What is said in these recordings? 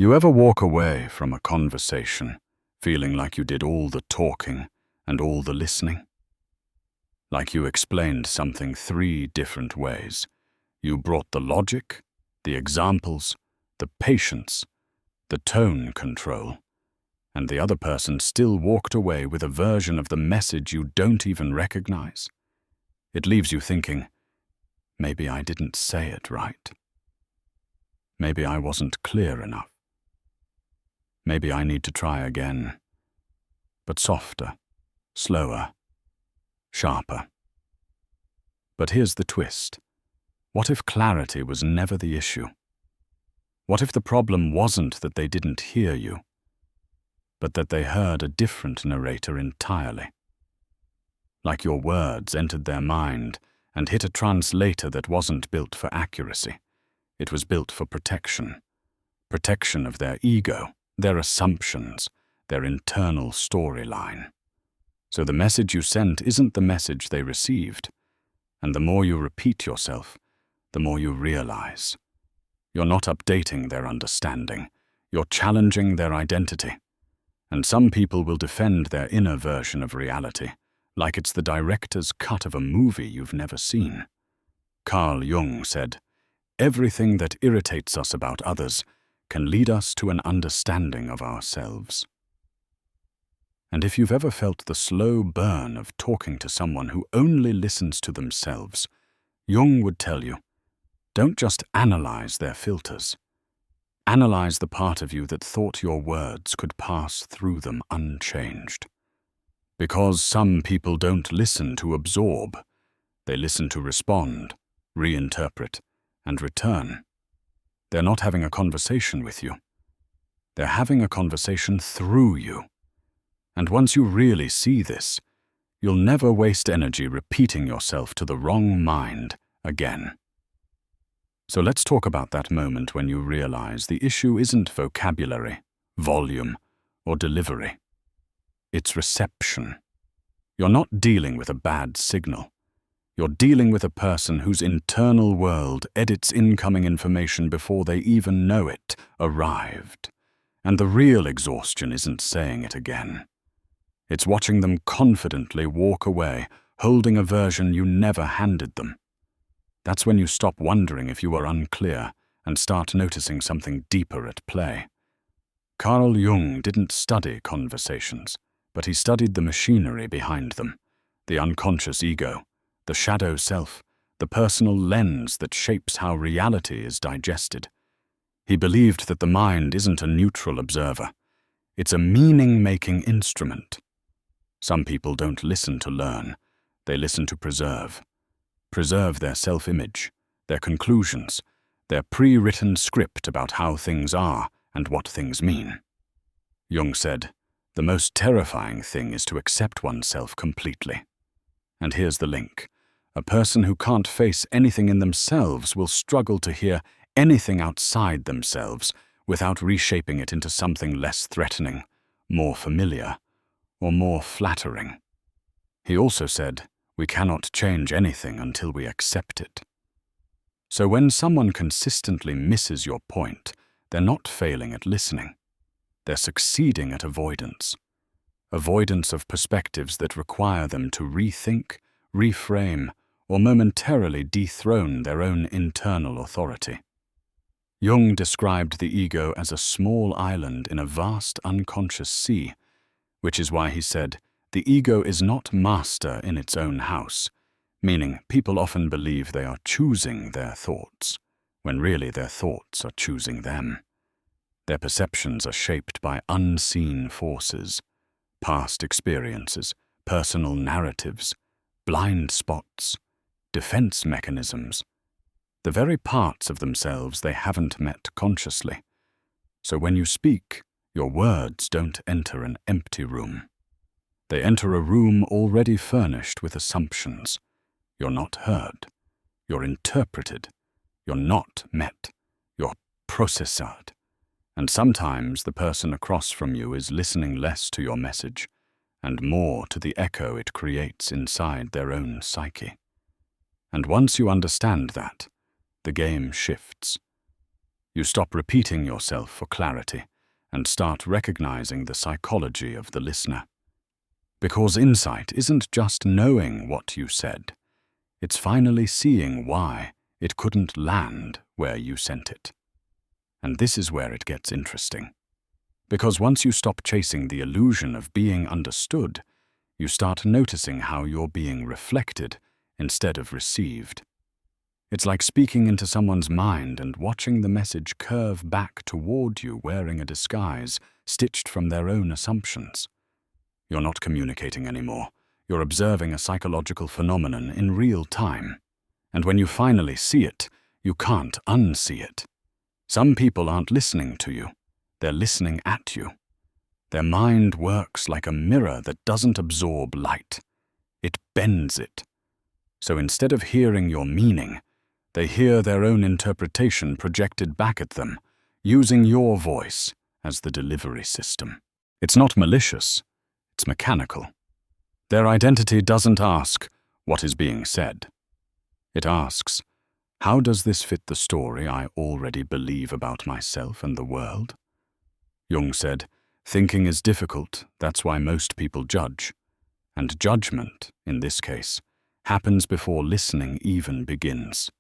You ever walk away from a conversation feeling like you did all the talking and all the listening? Like you explained something 3 different ways. You brought the logic, the examples, the patience, the tone control, and the other person still walked away with a version of the message you don't even recognize. It leaves you thinking, maybe I didn't say it right. Maybe I wasn't clear enough. Maybe I need to try again, but softer, slower, sharper. But here's the twist. What if clarity was never the issue? What if the problem wasn't that they didn't hear you, but that they heard a different narrator entirely? Like your words entered their mind and hit a translator that wasn't built for accuracy. It was built for protection. Protection of their ego, their assumptions, their internal storyline. So the message you sent isn't the message they received. And the more you repeat yourself, the more you realize. You're not updating their understanding. You're challenging their identity. And some people will defend their inner version of reality, like it's the director's cut of a movie you've never seen. Carl Jung said, "Everything that irritates us about others can lead us to an understanding of ourselves." And if you've ever felt the slow burn of talking to someone who only listens to themselves, Jung would tell you, don't just analyze their filters. Analyze the part of you that thought your words could pass through them unchanged. Because some people don't listen to absorb. They listen to respond, reinterpret, and return. They're not having a conversation with you. They're having a conversation through you. And once you really see this, you'll never waste energy repeating yourself to the wrong mind again. So let's talk about that moment when you realize the issue isn't vocabulary, volume, or delivery. It's reception. You're not dealing with a bad signal. You're dealing with a person whose internal world edits incoming information before they even know it arrived. And the real exhaustion isn't saying it again. It's watching them confidently walk away, holding a version you never handed them. That's when you stop wondering if you were unclear and start noticing something deeper at play. Carl Jung didn't study conversations, but he studied the machinery behind them, the unconscious ego, the shadow self, the personal lens that shapes how reality is digested. He believed that the mind isn't a neutral observer. It's a meaning-making instrument. Some people don't listen to learn. They listen to preserve. Preserve their self-image, their conclusions, their pre-written script about how things are and what things mean. Jung said, "The most terrifying thing is to accept oneself completely." And here's the link. A person who can't face anything in themselves will struggle to hear anything outside themselves without reshaping it into something less threatening, more familiar, or more flattering. He also said, we cannot change anything until we accept it. So when someone consistently misses your point, they're not failing at listening. They're succeeding at avoidance. Avoidance of perspectives that require them to rethink, reframe, or momentarily dethrone their own internal authority. Jung described the ego as a small island in a vast unconscious sea, which is why he said, the ego is not master in its own house, meaning people often believe they are choosing their thoughts, when really their thoughts are choosing them. Their perceptions are shaped by unseen forces, past experiences, personal narratives, blind spots, defense mechanisms, the very parts of themselves they haven't met consciously. So when you speak, your words don't enter an empty room. They enter a room already furnished with assumptions. You're not heard. You're interpreted. You're not met. You're processed. And sometimes the person across from you is listening less to your message and more to the echo it creates inside their own psyche. And once you understand that, the game shifts. You stop repeating yourself for clarity and start recognizing the psychology of the listener. Because insight isn't just knowing what you said, it's finally seeing why it couldn't land where you sent it. And this is where it gets interesting. Because once you stop chasing the illusion of being understood, you start noticing how you're being reflected instead of received. It's like speaking into someone's mind and watching the message curve back toward you wearing a disguise stitched from their own assumptions. You're not communicating anymore. You're observing a psychological phenomenon in real time. And when you finally see it, you can't unsee it. Some people aren't listening to you. They're listening at you. Their mind works like a mirror that doesn't absorb light. It bends it. So instead of hearing your meaning, they hear their own interpretation projected back at them, using your voice as the delivery system. It's not malicious, it's mechanical. Their identity doesn't ask, what is being said? It asks, how does this fit the story I already believe about myself and the world? Jung said, thinking is difficult, that's why most people judge. And judgment, in this case, happens before listening even begins.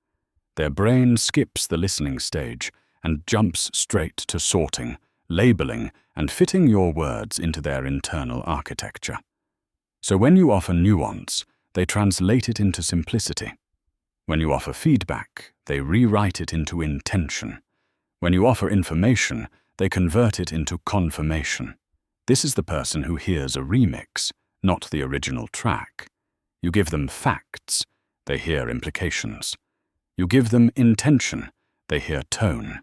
Their brain skips the listening stage and jumps straight to sorting, labeling, and fitting your words into their internal architecture. So when you offer nuance, they translate it into simplicity. When you offer feedback, they rewrite it into intention. When you offer information, they convert it into confirmation. This is the person who hears a remix, not the original track. You give them facts, they hear implications. You give them intention, they hear tone.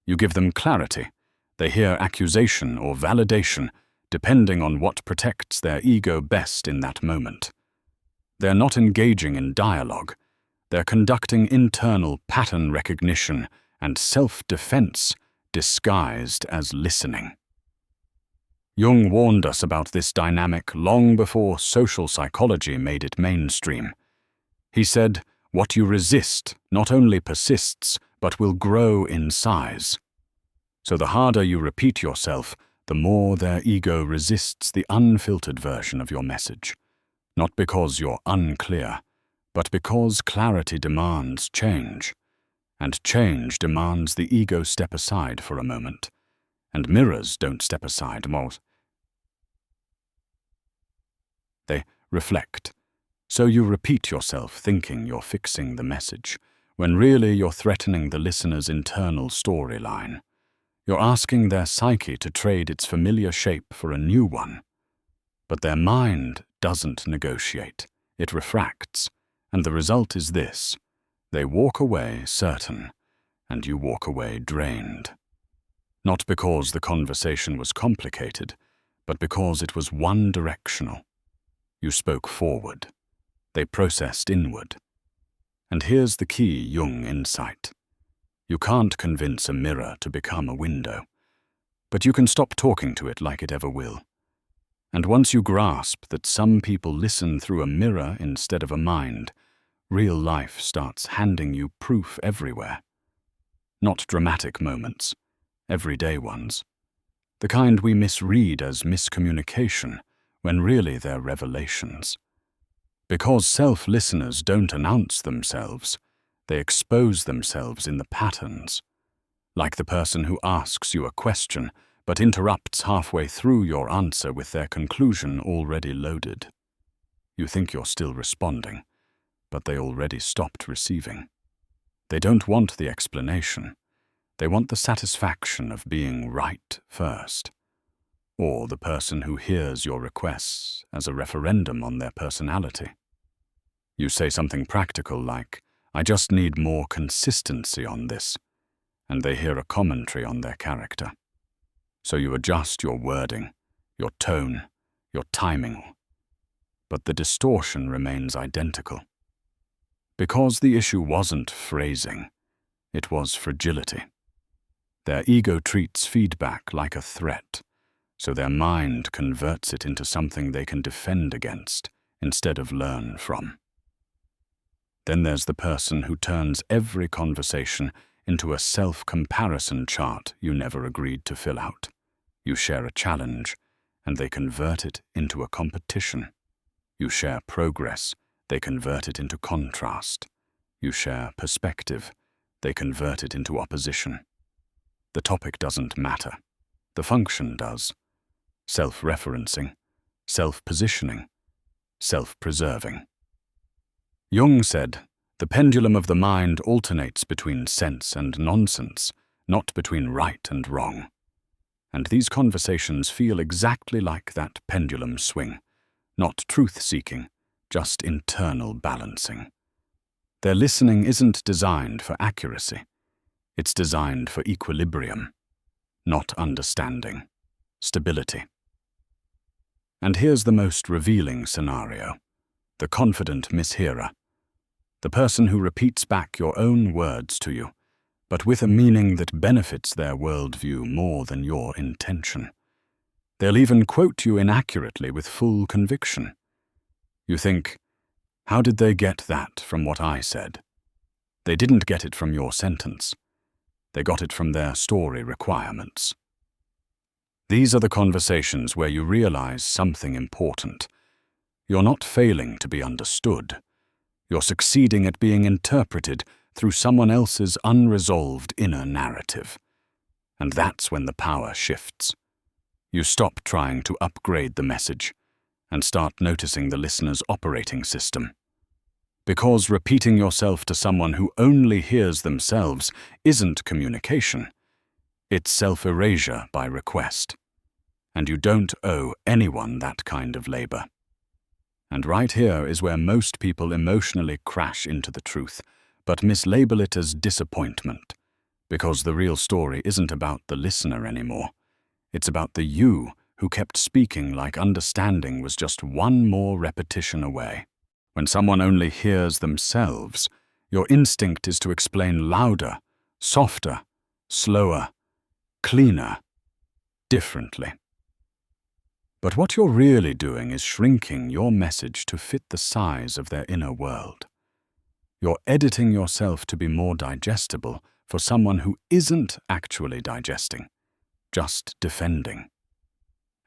You give them clarity, they hear accusation or validation, depending on what protects their ego best in that moment. They're not engaging in dialogue. They're conducting internal pattern recognition and self-defense disguised as listening. Jung warned us about this dynamic long before social psychology made it mainstream. He said, what you resist not only persists, but will grow in size. So the harder you repeat yourself, the more their ego resists the unfiltered version of your message. Not because you're unclear, but because clarity demands change. And change demands the ego step aside for a moment. And mirrors don't step aside more. They reflect. So you repeat yourself thinking you're fixing the message, when really you're threatening the listener's internal storyline. You're asking their psyche to trade its familiar shape for a new one. But their mind doesn't negotiate. It refracts. And the result is this. They walk away certain, and you walk away drained. Not because the conversation was complicated, but because it was one-directional. You spoke forward. They processed inward. And here's the key Jung insight. You can't convince a mirror to become a window, but you can stop talking to it like it ever will. And once you grasp that some people listen through a mirror instead of a mind, real life starts handing you proof everywhere. Not dramatic moments, everyday ones. The kind we misread as miscommunication, when really they're revelations. Because self-listeners don't announce themselves, they expose themselves in the patterns. Like the person who asks you a question, but interrupts halfway through your answer with their conclusion already loaded. You think you're still responding, but they already stopped receiving. They don't want the explanation. They want the satisfaction of being right first. Or the person who hears your requests as a referendum on their personality. You say something practical like, I just need more consistency on this, and they hear a commentary on their character. So you adjust your wording, your tone, your timing, but the distortion remains identical. Because the issue wasn't phrasing, it was fragility. Their ego treats feedback like a threat, so their mind converts it into something they can defend against instead of learn from. Then there's the person who turns every conversation into a self-comparison chart you never agreed to fill out. You share a challenge, and they convert it into a competition. You share progress, they convert it into contrast. You share perspective, they convert it into opposition. The topic doesn't matter. The function does. Self-referencing, self-positioning, self-preserving. Jung said, "The pendulum of the mind alternates between sense and nonsense, not between right and wrong." And these conversations feel exactly like that pendulum swing, not truth-seeking, just internal balancing. Their listening isn't designed for accuracy. It's designed for equilibrium, not understanding, stability. And here's the most revealing scenario: the confident mishearer. The person who repeats back your own words to you, but with a meaning that benefits their worldview more than your intention. They'll even quote you inaccurately with full conviction. You think, how did they get that from what I said? They didn't get it from your sentence. They got it from their story requirements. These are the conversations where you realize something important. You're not failing to be understood. You're succeeding at being interpreted through someone else's unresolved inner narrative. And that's when the power shifts. You stop trying to upgrade the message and start noticing the listener's operating system. Because repeating yourself to someone who only hears themselves isn't communication. It's self-erasure by request. And you don't owe anyone that kind of labor. And right here is where most people emotionally crash into the truth, but mislabel it as disappointment, because the real story isn't about the listener anymore. It's about the you who kept speaking like understanding was just one more repetition away. When someone only hears themselves, your instinct is to explain louder, softer, slower, cleaner, differently. But what you're really doing is shrinking your message to fit the size of their inner world. You're editing yourself to be more digestible for someone who isn't actually digesting, just defending.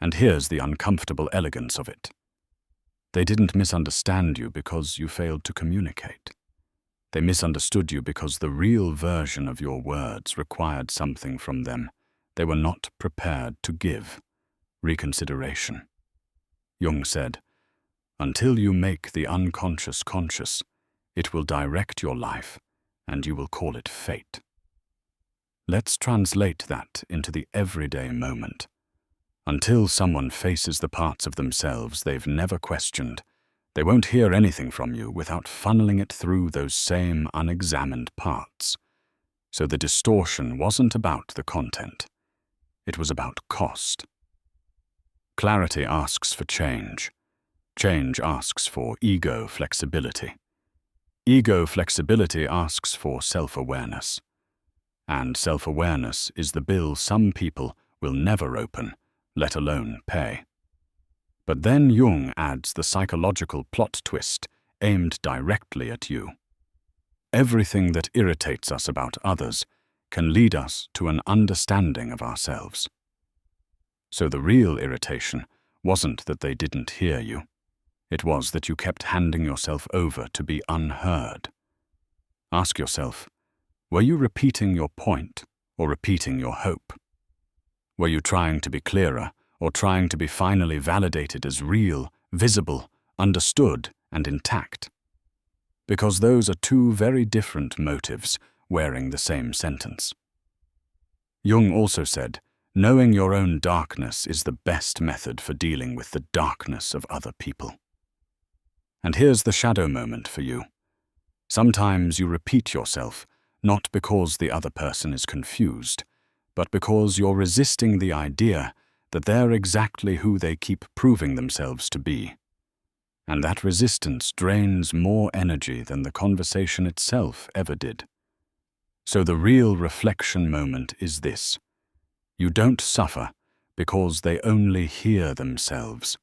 And here's the uncomfortable elegance of it. They didn't misunderstand you because you failed to communicate. They misunderstood you because the real version of your words required something from them they were not prepared to give: reconsideration. Jung said, "Until you make the unconscious conscious, it will direct your life, and you will call it fate." Let's translate that into the everyday moment. Until someone faces the parts of themselves they've never questioned, they won't hear anything from you without funneling it through those same unexamined parts. So the distortion wasn't about the content. It was about cost. Clarity asks for change. Change asks for ego flexibility. Ego flexibility asks for self-awareness. And self-awareness is the bill some people will never open, let alone pay. But then Jung adds the psychological plot twist aimed directly at you. Everything that irritates us about others can lead us to an understanding of ourselves. So the real irritation wasn't that they didn't hear you. It was that you kept handing yourself over to be unheard. Ask yourself, were you repeating your point or repeating your hope? Were you trying to be clearer or trying to be finally validated as real, visible, understood, and intact? Because those are two very different motives wearing the same sentence. Jung also said, knowing your own darkness is the best method for dealing with the darkness of other people. And here's the shadow moment for you. Sometimes you repeat yourself, not because the other person is confused, but because you're resisting the idea that they're exactly who they keep proving themselves to be. And that resistance drains more energy than the conversation itself ever did. So the real reflection moment is this. You don't suffer because they only hear themselves.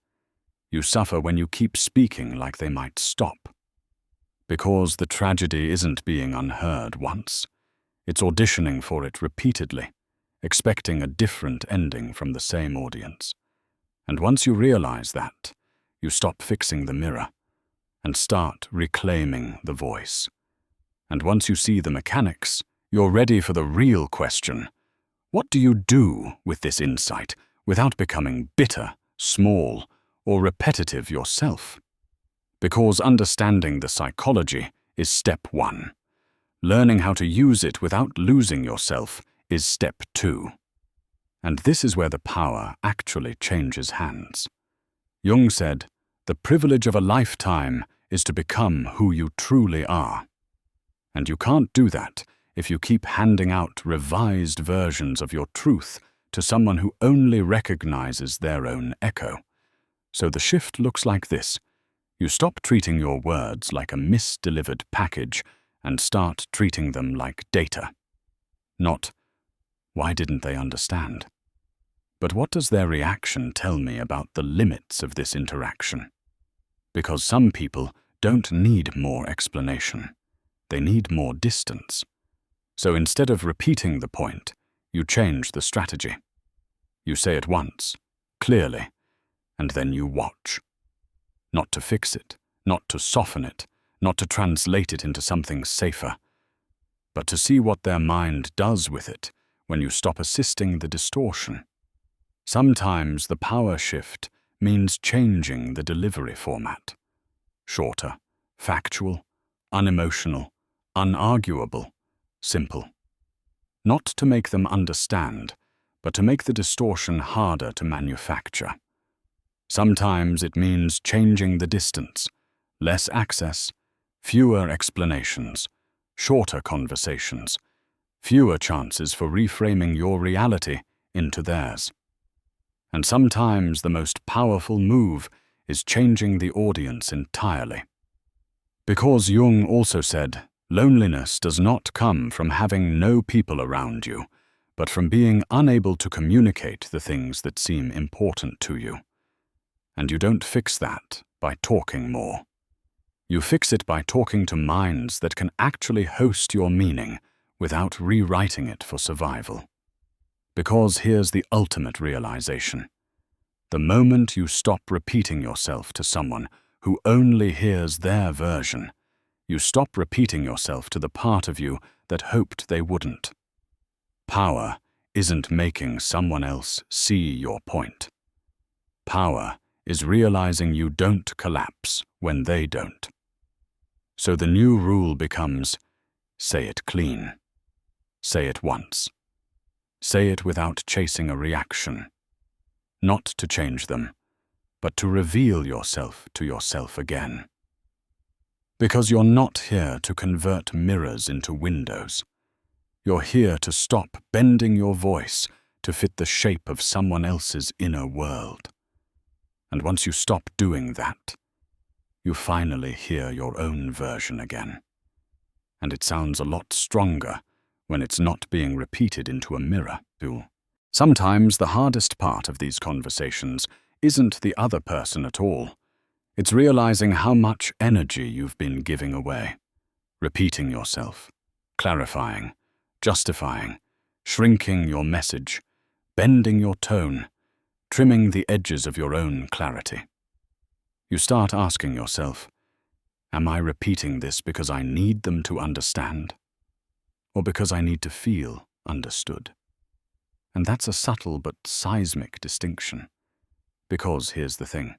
You suffer when you keep speaking like they might stop. Because the tragedy isn't being unheard once. It's auditioning for it repeatedly, expecting a different ending from the same audience. And once you realize that, you stop fixing the mirror and start reclaiming the voice. And once you see the mechanics, you're ready for the real question. What do you do with this insight without becoming bitter, small, or repetitive yourself? Because understanding the psychology is step 1. Learning how to use it without losing yourself is step 2. And this is where the power actually changes hands. Jung said, "The privilege of a lifetime is to become who you truly are." And you can't do that if you keep handing out revised versions of your truth to someone who only recognizes their own echo. So the shift looks like this. You stop treating your words like a misdelivered package and start treating them like data. Not, why didn't they understand? But what does their reaction tell me about the limits of this interaction? Because some people don't need more explanation. They need more distance. So instead of repeating the point, you change the strategy. You say it once, clearly, and then you watch. Not to fix it, not to soften it, not to translate it into something safer, but to see what their mind does with it when you stop assisting the distortion. Sometimes the power shift means changing the delivery format. Shorter, factual, unemotional, unarguable, simple. Not to make them understand, but to make the distortion harder to manufacture. Sometimes it means changing the distance, less access, fewer explanations, shorter conversations, fewer chances for reframing your reality into theirs. And sometimes the most powerful move is changing the audience entirely. Because Jung also said, loneliness does not come from having no people around you, but from being unable to communicate the things that seem important to you. And you don't fix that by talking more. You fix it by talking to minds that can actually host your meaning without rewriting it for survival. Because here's the ultimate realization. The moment you stop repeating yourself to someone who only hears their version, you stop repeating yourself to the part of you that hoped they wouldn't. Power isn't making someone else see your point. Power is realizing you don't collapse when they don't. So the new rule becomes, say it clean. Say it once. Say it without chasing a reaction. Not to change them, but to reveal yourself to yourself again. Because you're not here to convert mirrors into windows. You're here to stop bending your voice to fit the shape of someone else's inner world. And once you stop doing that, you finally hear your own version again. And it sounds a lot stronger when it's not being repeated into a mirror, too. Sometimes the hardest part of these conversations isn't the other person at all. It's realizing how much energy you've been giving away. Repeating yourself, clarifying, justifying, shrinking your message, bending your tone, trimming the edges of your own clarity. You start asking yourself, am I repeating this because I need them to understand? Or because I need to feel understood? And that's a subtle but seismic distinction. Because here's the thing.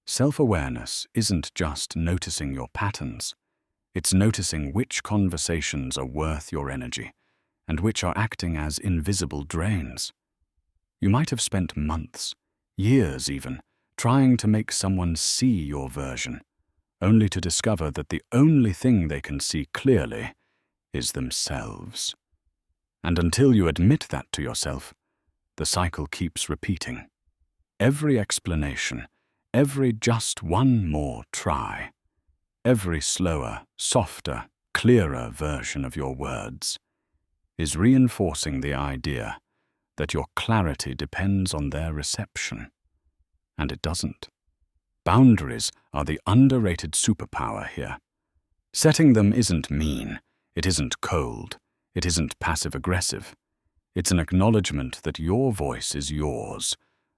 Self-awareness isn't just noticing your patterns. It's noticing which conversations are worth your energy and which are acting as invisible drains. You might have spent months, years even, trying to make someone see your version, only to discover that the only thing they can see clearly is themselves. And until you admit that to yourself, the cycle keeps repeating. Every explanation, every just one more try, every slower, softer, clearer version of your words is reinforcing the idea that your clarity depends on their reception. And it doesn't. Boundaries are the underrated superpower here. Setting them isn't mean, it isn't cold, It isn't passive-aggressive. It's an acknowledgement that your voice is yours,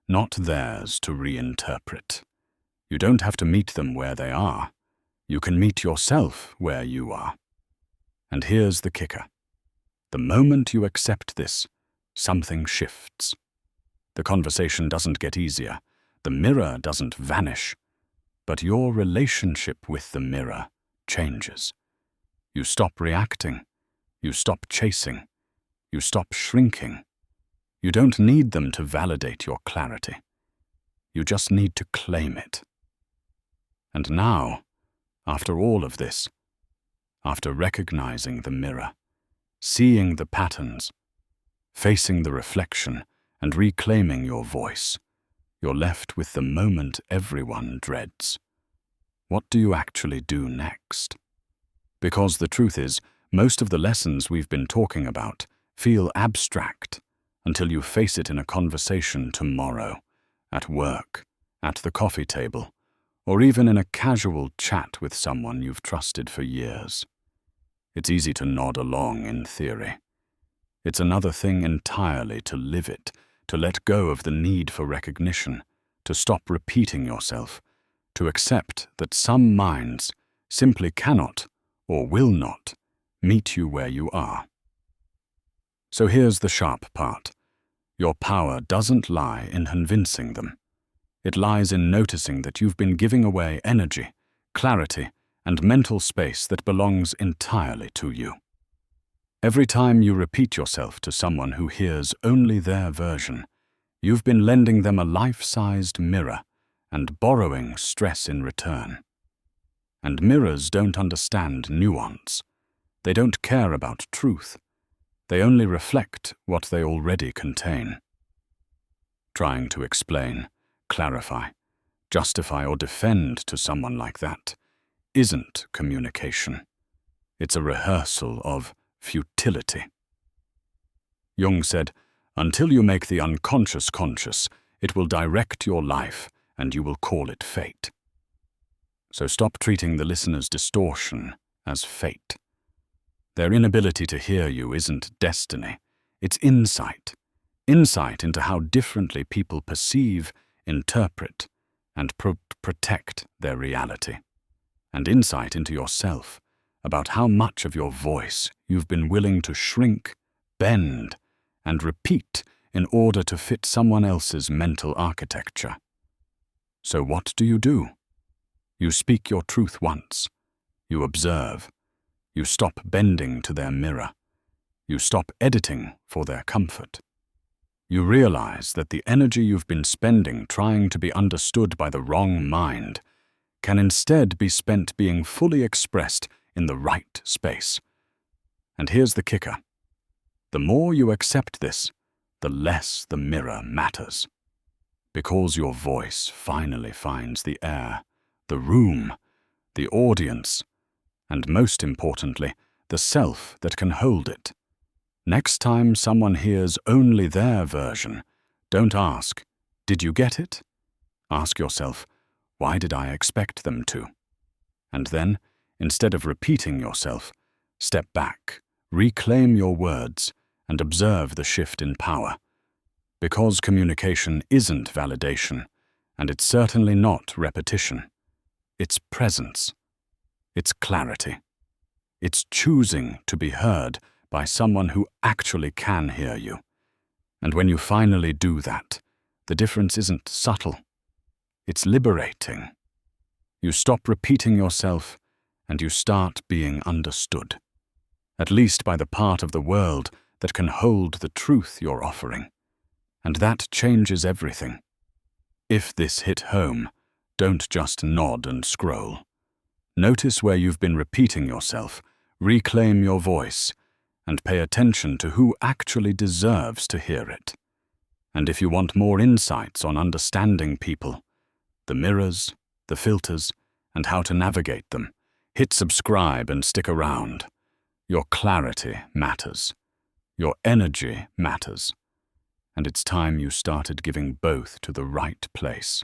not theirs to reinterpret. You don't have to meet them where they are. You can meet yourself where you are. And here's the kicker. The moment you accept this, something shifts. The conversation doesn't get easier. The mirror doesn't vanish. But your relationship with the mirror changes. You stop reacting. You stop chasing. You stop shrinking. You don't need them to validate your clarity. You just need to claim it. And now, after all of this, after recognizing the mirror, seeing the patterns, facing the reflection, and reclaiming your voice, you're left with the moment everyone dreads. What do you actually do next? Because the truth is, most of the lessons we've been talking about feel abstract until you face it in a conversation tomorrow, at work, at the coffee table, or even in a casual chat with someone you've trusted for years. It's easy to nod along in theory. It's another thing entirely to live it, to let go of the need for recognition, to stop repeating yourself, to accept that some minds simply cannot or will not meet you where you are. So here's the sharp part. Your power doesn't lie in convincing them. It lies in noticing that you've been giving away energy, clarity, and mental space that belongs entirely to you. Every time you repeat yourself to someone who hears only their version, you've been lending them a life-sized mirror and borrowing stress in return. And mirrors don't understand nuance. They don't care about truth. They only reflect what they already contain. Trying to explain, clarify, justify, or defend to someone like that isn't communication. It's a rehearsal of futility. Jung said, "Until you make the unconscious conscious, it will direct your life and you will call it fate." So stop treating the listener's distortion as fate. Their inability to hear you isn't destiny, it's insight. Insight into how differently people perceive, interpret, and protect their reality. And insight into yourself, about how much of your voice you've been willing to shrink, bend, and repeat in order to fit someone else's mental architecture. So what do? You speak your truth once. You observe. You stop bending to their mirror. You stop editing for their comfort. You realize that the energy you've been spending trying to be understood by the wrong mind can instead be spent being fully expressed in the right space. And here's the kicker. The more you accept this, the less the mirror matters. Because your voice finally finds the air, the room, the audience, and most importantly, the self that can hold it. Next time someone hears only their version, don't ask, "Did you get it?" Ask yourself, "Why did I expect them to?" And then, instead of repeating yourself, step back, reclaim your words, and observe the shift in power. Because communication isn't validation, and it's certainly not repetition. It's presence. It's clarity. It's choosing to be heard by someone who actually can hear you. And when you finally do that, the difference isn't subtle. It's liberating. You stop repeating yourself, and you start being understood, at least by the part of the world that can hold the truth you're offering. And that changes everything. If this hit home, don't just nod and scroll. Notice where you've been repeating yourself, reclaim your voice, and pay attention to who actually deserves to hear it. And if you want more insights on understanding people, the mirrors, the filters, and how to navigate them, hit subscribe and stick around. Your clarity matters. Your energy matters. And it's time you started giving both to the right place.